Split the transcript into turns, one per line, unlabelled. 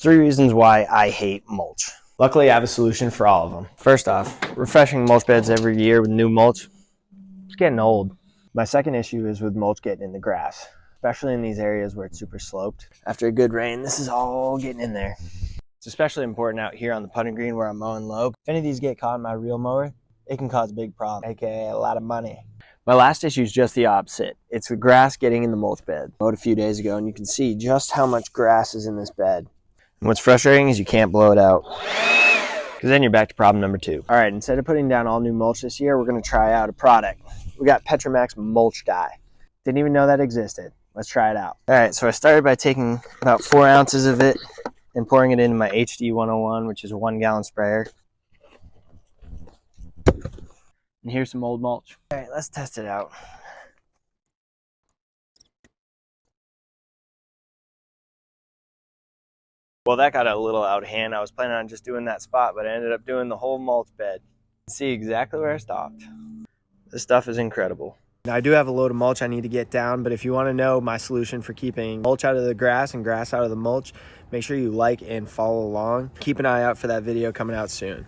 3 reasons why I hate mulch. Luckily, I have a solution for all of them. First off, refreshing mulch beds every year with new mulch, it's getting old. My second issue is with mulch getting in the grass, especially in these areas where it's super sloped. After a good rain, this is all getting in there. It's especially important out here on the putting green where I'm mowing low. If any of these get caught in my reel mower, it can cause a big problem, aka a lot of money. My last issue is just the opposite. It's the grass getting in the mulch bed. I mowed a few days ago and you can see just how much grass is in this bed. And what's frustrating is you can't blow it out, because then you're back to problem number 2. All right, instead of putting down all new mulch this year, we're gonna try out a product. We got PetraMax mulch dye. Didn't even know that existed. Let's try it out. All right, so I started by taking about 4 ounces of it and pouring it into my HD 101, which is a 1-gallon sprayer. And here's some old mulch. All right, let's test it out. Well, that got a little out of hand. I was planning on just doing that spot, but I ended up doing the whole mulch bed. See exactly where I stopped. This stuff is incredible. Now, I do have a load of mulch I need to get down, but if you want to know my solution for keeping mulch out of the grass and grass out of the mulch, make sure you like and follow along. Keep an eye out for that video coming out soon.